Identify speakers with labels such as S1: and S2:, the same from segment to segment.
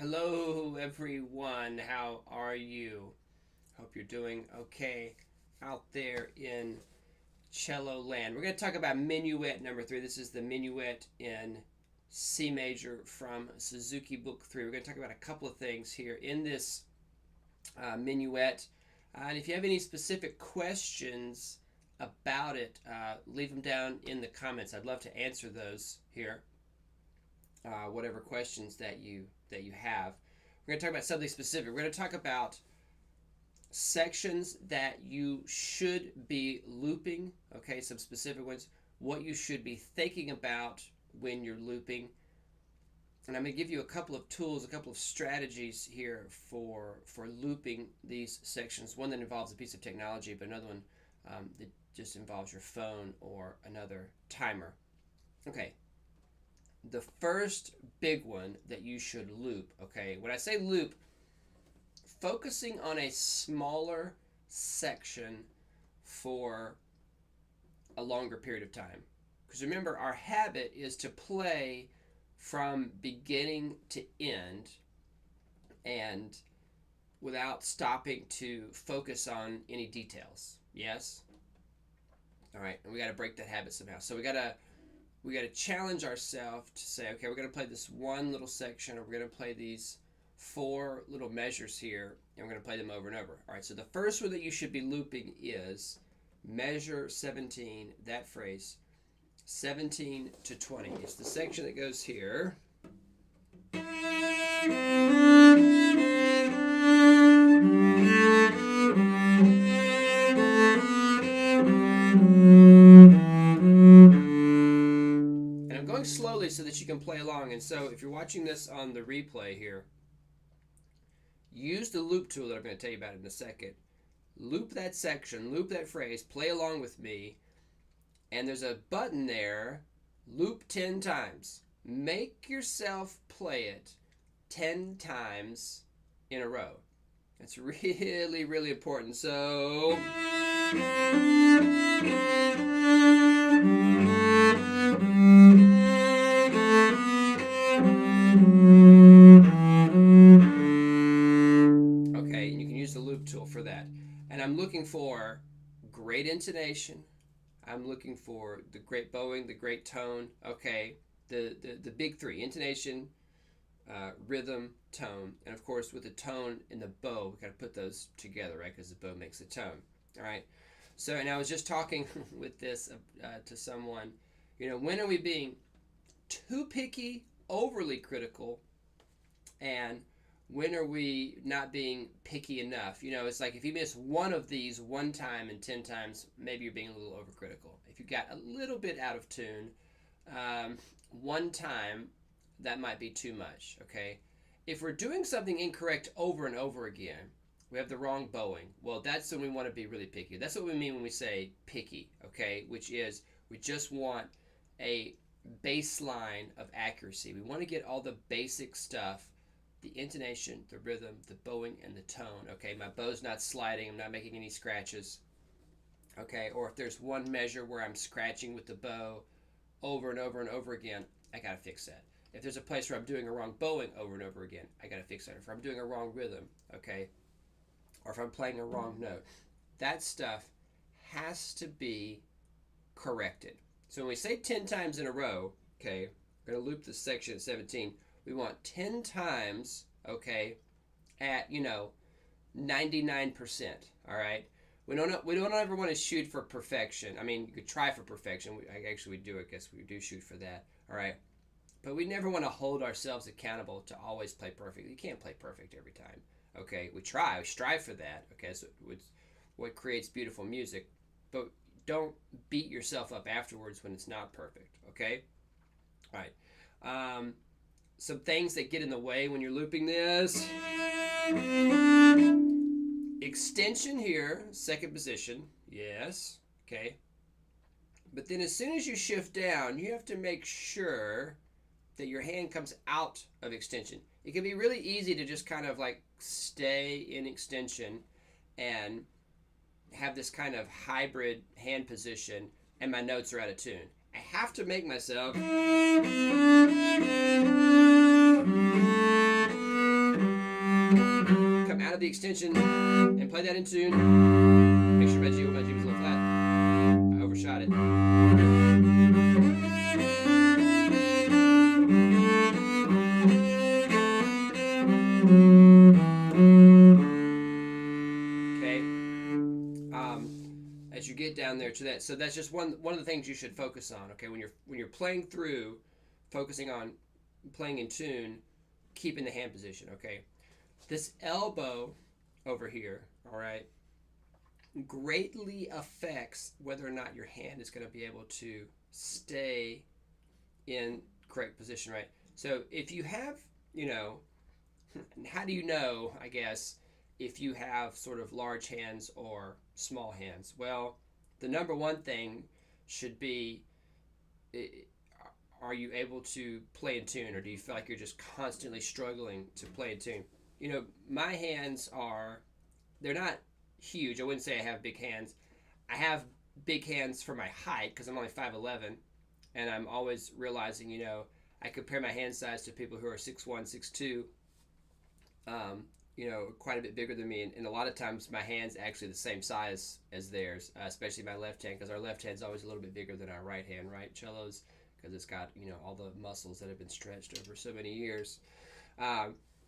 S1: Hello, everyone. How are you? Hope you're doing okay out there in cello land. We're going to talk about Minuet number 3. This is the Minuet in C major from Suzuki Book 3. We're going to talk about a couple of things here in this Minuet. And if you have any specific questions about it, leave them down in the comments. I'd love to answer those here. Whatever questions that you have. We're going to talk about something specific. We're going to talk about sections that you should be looping, okay, some specific ones, what you should be thinking about when you're looping. And I'm going to give you a couple of tools, a couple of strategies here for looping these sections. One that involves a piece of technology, but another one that just involves your phone or another timer. Okay. The first big one that you should loop, okay? When I say loop, focusing on a smaller section for a longer period of time. Because remember, our habit is to play from beginning to end and without stopping to focus on any details. Yes? All right, and we got to break that habit somehow. So we got to challenge ourselves to say, okay, we're going to play this one little section, or we're going to play these 4 little measures here, and we're going to play them over and over. All right, so the first one that you should be looping is measure 17, that phrase, 17 to 20. It's the section that goes here. Slowly so that you can play along. And so if you're watching this on the replay here, use the loop tool that I'm going to tell you about in a second. Loop that section, loop that phrase, play along with me, and there's a button there, loop 10 times. Make yourself play it 10 times in a row. That's really, really important. So for that. And I'm looking for great intonation. I'm looking for the great bowing, the great tone. Okay, the big 3: intonation, rhythm, tone, and of course with the tone and the bow, we got to put those together, right? Because the bow makes the tone. All right. So, and I was just talking with this to someone. You know, when are we being too picky, overly critical, and when are we not being picky enough? You know, it's like if you miss one of these one time and 10 times, maybe you're being a little overcritical. If you got a little bit out of tune, one time, that might be too much, okay? If we're doing something incorrect over and over again, we have the wrong bowing, well, that's when we want to be really picky. That's what we mean when we say picky, okay? Which is we just want a baseline of accuracy. We want to get all the basic stuff, the intonation, the rhythm, the bowing, and the tone. Okay, my bow's not sliding. I'm not making any scratches. Okay, or if there's one measure where I'm scratching with the bow over and over and over again, I got to fix that. If there's a place where I'm doing a wrong bowing over and over again, I got to fix that. If I'm doing a wrong rhythm, okay, or if I'm playing a wrong note, that stuff has to be corrected. So when we say 10 times in a row, okay, we're going to loop this section at 17. We want 10 times, okay, at, 99%, all right? We don't ever want to shoot for perfection. I mean, you could try for perfection. We do, I guess we do shoot for that, all right? But we never want to hold ourselves accountable to always play perfect. You can't play perfect every time, okay? We strive for that, okay? So it's what creates beautiful music. But don't beat yourself up afterwards when it's not perfect, okay? All right. Some things that get in the way when you're looping this. Extension here, second position. Yes. Okay. But then as soon as you shift down, you have to make sure that your hand comes out of extension. It can be really easy to just kind of like stay in extension and have this kind of hybrid hand position, and my notes are out of tune. I have to make myself the extension and play that in tune. Make sure my G was a little flat. I overshot it. As you get down there to that, so that's just one of the things you should focus on. Okay, when you're playing through, focusing on playing in tune, keeping the hand position. Okay, this elbow over here, all right, greatly affects whether or not your hand is going to be able to stay in correct position, right? So if you have, how do you know, I guess, if you have sort of large hands or small hands? Well, the number one thing should be, are you able to play in tune, or do you feel like you're just constantly struggling to play in tune? My hands they're not huge. I wouldn't say I have big hands. I have big hands for my height because I'm only 5'11", and I'm always realizing, I compare my hand size to people who are 6'1", 6'2", quite a bit bigger than me, and a lot of times my hand's actually the same size as theirs, especially my left hand, because our left hand's always a little bit bigger than our right hand, right? Cellos, because it's got, all the muscles that have been stretched over so many years.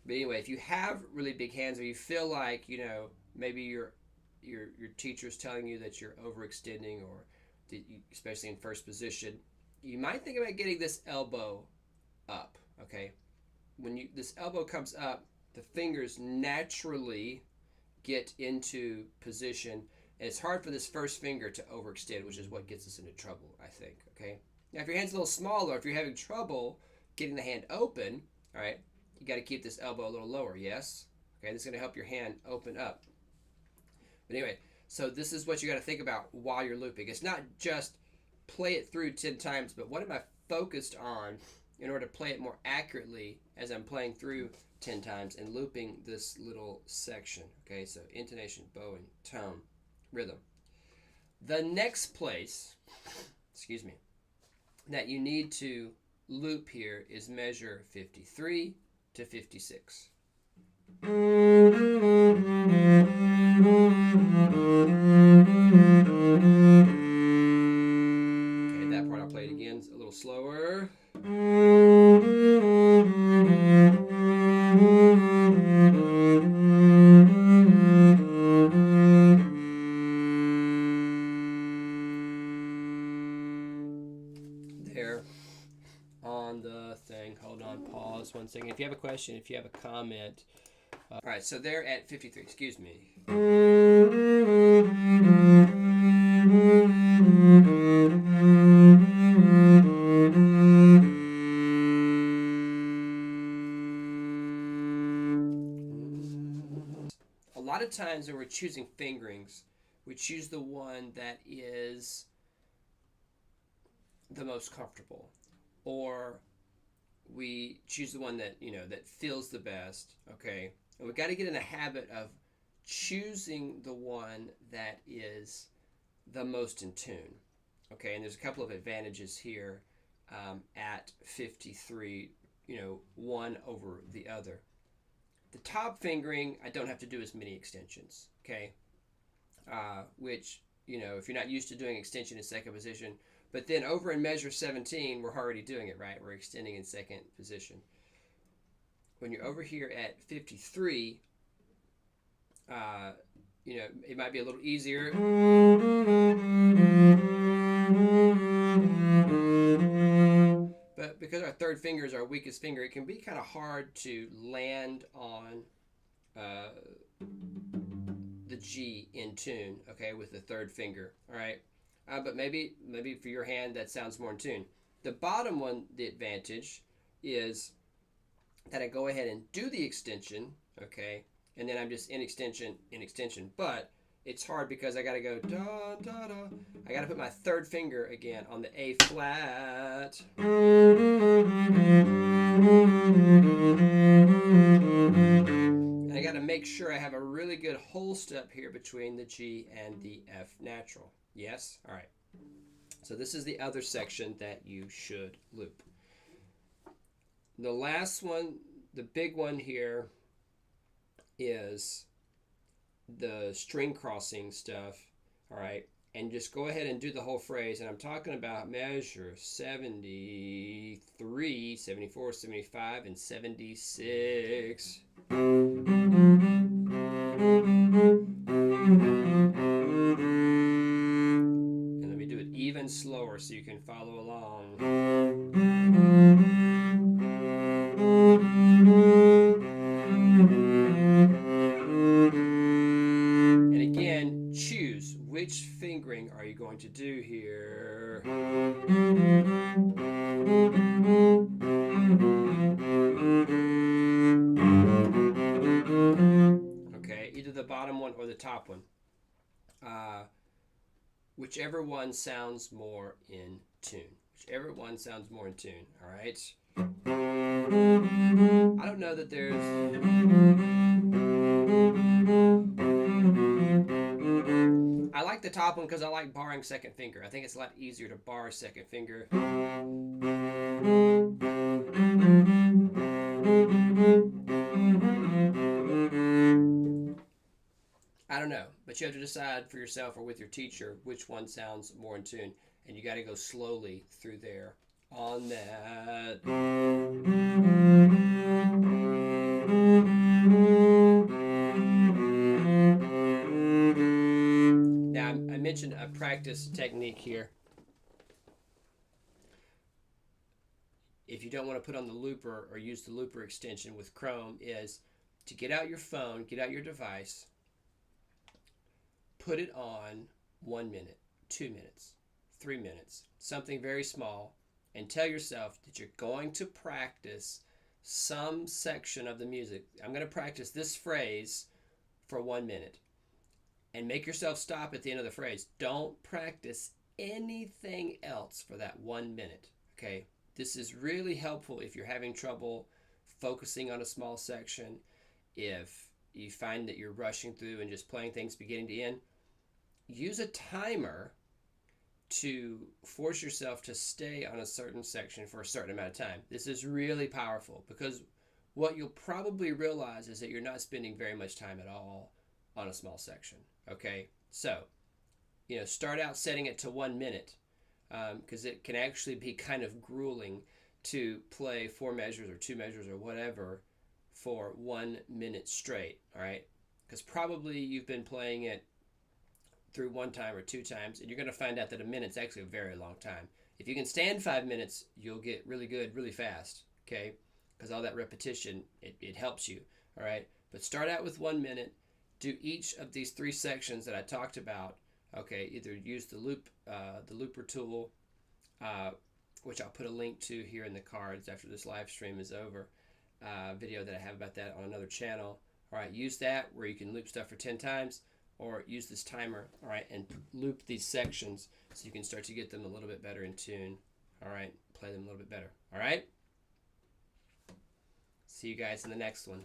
S1: But anyway, if you have really big hands, or you feel like, maybe your teacher's telling you that you're overextending, or especially in first position, you might think about getting this elbow up, okay? When this elbow comes up, the fingers naturally get into position, and it's hard for this first finger to overextend, which is what gets us into trouble, I think, okay? Now, if your hand's a little smaller, if you're having trouble getting the hand open, all right, you got to keep this elbow a little lower, yes? Okay, this is going to help your hand open up. But anyway, so this is what you got to think about while you're looping. It's not just play it through 10 times, but what am I focused on in order to play it more accurately as I'm playing through 10 times and looping this little section. Okay, so intonation, bowing, tone, rhythm. The next place, that you need to loop here is measure 53 to 56. Okay, that part I'll play it again a little slower. There on the thing. Hold on, pause 1 second. If you have a question, if you have a comment. All right, so they're at 53, excuse me. A lot of times when we're choosing fingerings, we choose the one that is the most comfortable, or we choose the one that that feels the best. Okay, and we've got to get in the habit of choosing the one that is the most in tune. Okay, and there's a couple of advantages here at 53, one over the other. The top fingering, I don't have to do as many extensions. Okay, which if you're not used to doing extension in second position. But then over in measure 17, we're already doing it, right? We're extending in second position. When you're over here at 53, it might be a little easier. But because our third finger is our weakest finger, it can be kind of hard to land on the G in tune, okay, with the third finger, all right? But maybe for your hand that sounds more in tune. The bottom one, the advantage is that I go ahead and do the extension, okay, and then I'm just in extension. But it's hard because I got to go da da da. I got to put my third finger again on the A flat. And I got to make sure I have a really good whole step here between the G and the F natural. Yes? All right. So this is the other section that you should loop. The last one, the big one here, is the string crossing stuff, all right, and just go ahead and do the whole phrase. And I'm talking about measure 73, 74, 75, and 76. And let me do it even slower so you can follow along. And again, choose which fingering are you going to do here. Okay, either the bottom one or the top one. Whichever one sounds more in tune. Whichever one sounds more in tune, all right? I don't know that there's... I like the top one because I like barring second finger. I think it's a lot easier to bar second finger. I don't know, but you have to decide for yourself or with your teacher which one sounds more in tune, and you got to go slowly through there on that. Now, I mentioned a practice technique here. If you don't want to put on the looper or use the looper extension with Chrome, is to get out your phone, get out your device, put it on 1 minute, 2 minutes, 3 minutes, something very small, and tell yourself that you're going to practice some section of the music. I'm going to practice this phrase for 1 minute. And make yourself stop at the end of the phrase. Don't practice anything else for that 1 minute, okay? This is really helpful if you're having trouble focusing on a small section, if you find that you're rushing through and just playing things beginning to end. Use a timer to force yourself to stay on a certain section for a certain amount of time. This is really powerful because what you'll probably realize is that you're not spending very much time at all on a small section, okay? So, start out setting it to 1 minute because it can actually be kind of grueling to play 4 measures or 2 measures or whatever for 1 minute straight, all right? Because probably you've been playing it through 1 time or 2 times, and you're going to find out that a minute's actually a very long time. If you can stand 5 minutes, you'll get really good really fast, okay? Because all that repetition, it helps you, all right? But start out with 1 minute. Do each of these 3 sections that I talked about, okay? Either use the looper tool, which I'll put a link to here in the cards after this live stream is over, video that I have about that on another channel. All right, use that where you can loop stuff for 10 times, or use this timer, all right, and loop these sections so you can start to get them a little bit better in tune, all right? Play them a little bit better, all right? See you guys in the next one.